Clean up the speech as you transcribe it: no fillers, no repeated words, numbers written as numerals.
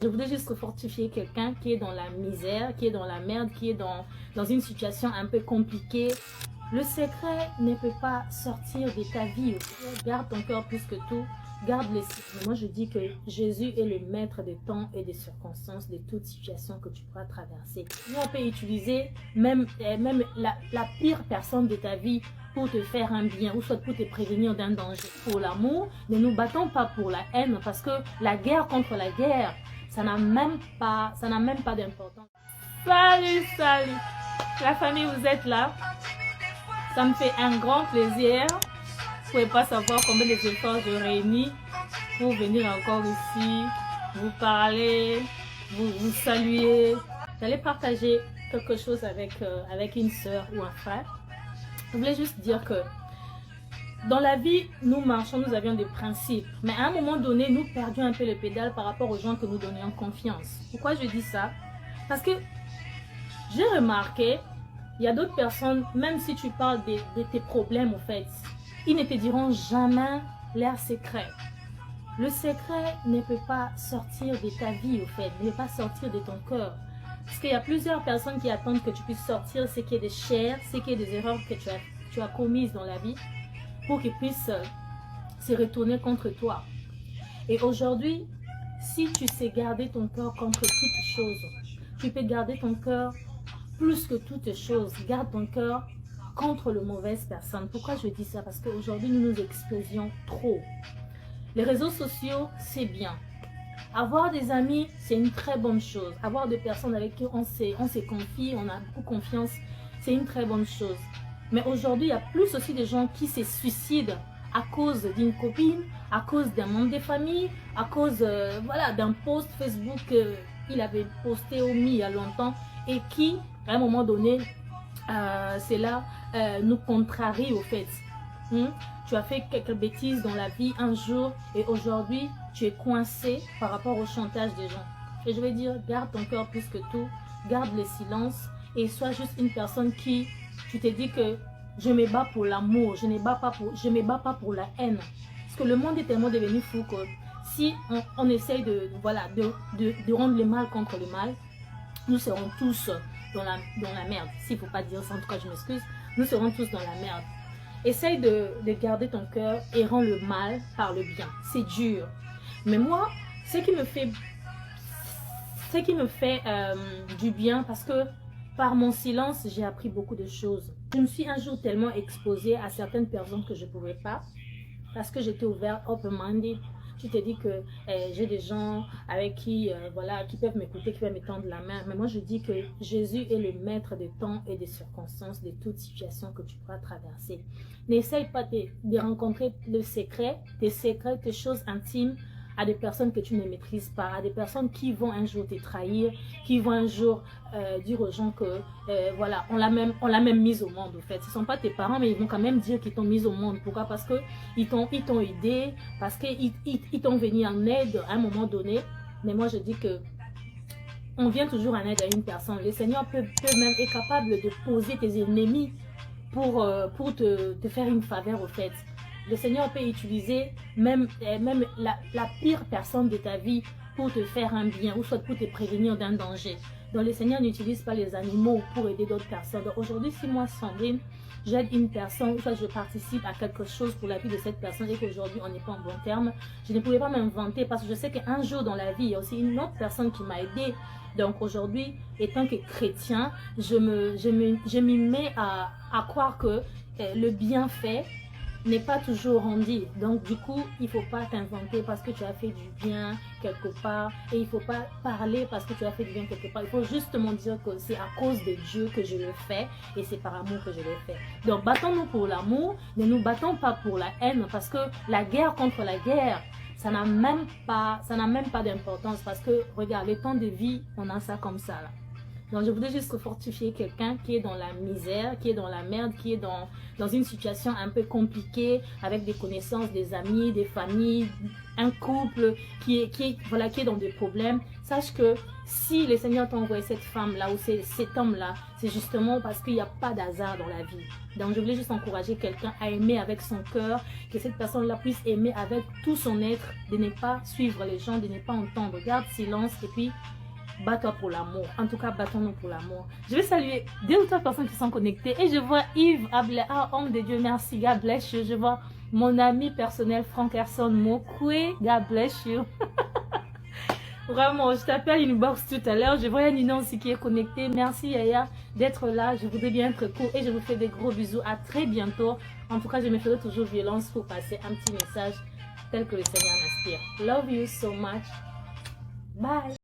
Je voudrais juste fortifier quelqu'un qui est dans la misère, qui est dans la merde, qui est dans une situation un peu compliquée. Le secret ne peut pas sortir de ta vie. Garde ton cœur plus que tout. Garde les signes. Moi, je dis que Jésus est le maître des temps et des circonstances, de toute situation que tu pourras traverser. Nous, on peut utiliser même la pire personne de ta vie pour te faire un bien, ou soit pour te prévenir d'un danger. Pour l'amour, ne nous battons pas pour la haine, parce que la guerre contre la guerre, ça n'a même pas d'importance. Salut, salut! La famille, vous êtes là? Ça me fait un grand plaisir. Vous ne pouvez pas savoir combien d'efforts je réunis pour venir encore ici, vous parler, vous saluer. J'allais partager quelque chose avec une sœur ou un frère. Je voulais juste dire que dans la vie, nous marchons, nous avions des principes. Mais à un moment donné, nous perdions un peu le pédale par rapport aux gens que nous donnions confiance. Pourquoi je dis ça? Parce que j'ai remarqué, il y a d'autres personnes, même si tu parles de tes problèmes, en fait, ils ne te diront jamais leurs secrets. Le secret ne peut pas sortir de ta vie, au fait, ne peut pas sortir de ton cœur. Parce qu'il y a plusieurs personnes qui attendent que tu puisses sortir ce qui est de cher, ce qui est des erreurs que tu as commises dans la vie, pour qu'ils puissent se retourner contre toi. Et aujourd'hui, si tu sais garder ton cœur contre toutes choses, tu peux garder ton cœur plus que toutes choses. Garde ton cœur contre les mauvaises personnes. Pourquoi je dis ça? Parce qu'aujourd'hui, nous nous exposions trop. Les réseaux sociaux, c'est bien. Avoir des amis, c'est une très bonne chose. Avoir des personnes avec qui on se confie, on a beaucoup confiance, c'est une très bonne chose. Mais aujourd'hui, il y a plus aussi de gens qui se suicident à cause d'une copine, à cause d'un membre de famille, à cause voilà, d'un post Facebook qu'il avait posté ou mis il y a longtemps et qui, à un moment donné, cela nous contrarie au fait. Tu as fait quelques bêtises dans la vie un jour et aujourd'hui, tu es coincé par rapport au chantage des gens. Et je vais dire, garde ton cœur plus que tout, garde le silence et sois juste une personne qui, tu te dis que je me bats pour l'amour, je ne me bats pas pour la haine. Parce que le monde est tellement devenu fou que si on essaye de rendre le mal contre le mal, nous serons tous dans la merde. S'il ne faut pas dire ça, en tout cas je m'excuse, nous serons tous dans la merde. Essaye de garder ton cœur et rends le mal par le bien. C'est dur. Mais moi, ce qui me fait du bien, parce que par mon silence, j'ai appris beaucoup de choses. Je me suis un jour tellement exposée à certaines personnes que je ne pouvais pas, parce que j'étais ouverte, open-minded. Tu te dis que j'ai des gens avec qui, voilà, qui peuvent m'écouter, qui peuvent me tendre la main. Mais moi, je dis que Jésus est le maître des temps et des circonstances, de toute situation que tu pourras traverser. N'essaye pas de rencontrer le secret, tes secrets, tes choses intimes à des personnes que tu ne maîtrises pas, à des personnes qui vont un jour te trahir, qui vont un jour dire aux gens que, voilà, on l'a même mise au monde, en fait. Ce ne sont pas tes parents, mais ils vont quand même dire qu'ils t'ont mise au monde. Pourquoi? Parce qu'ils t'ont aidé, parce qu'ils t'ont venu en aide à un moment donné. Mais moi, je dis que on vient toujours en aide à une personne. Le Seigneur peut même être capable de poser tes ennemis pour te faire une faveur, au fait. Le Seigneur peut utiliser même la pire personne de ta vie pour te faire un bien, ou soit pour te prévenir d'un danger. Donc le Seigneur n'utilise pas les animaux pour aider d'autres personnes. Donc aujourd'hui, si moi, Sandrine, j'aide une personne, ou soit je participe à quelque chose pour la vie de cette personne et qu'aujourd'hui on n'est pas en bon terme, je ne pouvais pas m'inventer, parce que je sais qu'un jour dans la vie, il y a aussi une autre personne qui m'a aidé. Donc aujourd'hui, étant que chrétien, je m'y mets à croire que le bienfait n'est pas toujours rendu. Donc du coup, il ne faut pas t'inventer parce que tu as fait du bien quelque part, et il ne faut pas parler parce que tu as fait du bien quelque part. Il faut justement dire que c'est à cause de Dieu que je le fais et c'est par amour que je le fais. Donc battons-nous pour l'amour, ne nous battons pas pour la haine, parce que la guerre contre la guerre, ça n'a même pas d'importance, parce que regarde, les temps de vie, on a ça comme ça là. Donc je voudrais juste fortifier quelqu'un qui est dans la misère, qui est dans la merde, qui est dans une situation un peu compliquée, avec des connaissances, des amis, des familles, un couple qui est dans des problèmes. Sache que si le Seigneur t'a envoyé cette femme-là ou cet homme-là, c'est justement parce qu'il n'y a pas d'hasard dans la vie. Donc je voulais juste encourager quelqu'un à aimer avec son cœur, que cette personne-là puisse aimer avec tout son être, de ne pas suivre les gens, de ne pas entendre. Garde silence et puis bats-toi pour l'amour. En tout cas, battons-nous pour l'amour. Je vais saluer 2 ou 3 personnes qui sont connectées. Et je vois Yves Ablé. Ah, homme de Dieu, merci. God bless you. Je vois mon ami personnel, Frank Erson Mokwe. God bless you. Vraiment, je t'appelle inbox tout à l'heure. Je vois Yanina aussi qui est connectée. Merci Yaya d'être là. Je voudrais bien être court et je vous fais des gros bisous. À très bientôt. En tout cas, je me ferai toujours violence pour passer un petit message tel que le Seigneur m'inspire. Love you so much. Bye.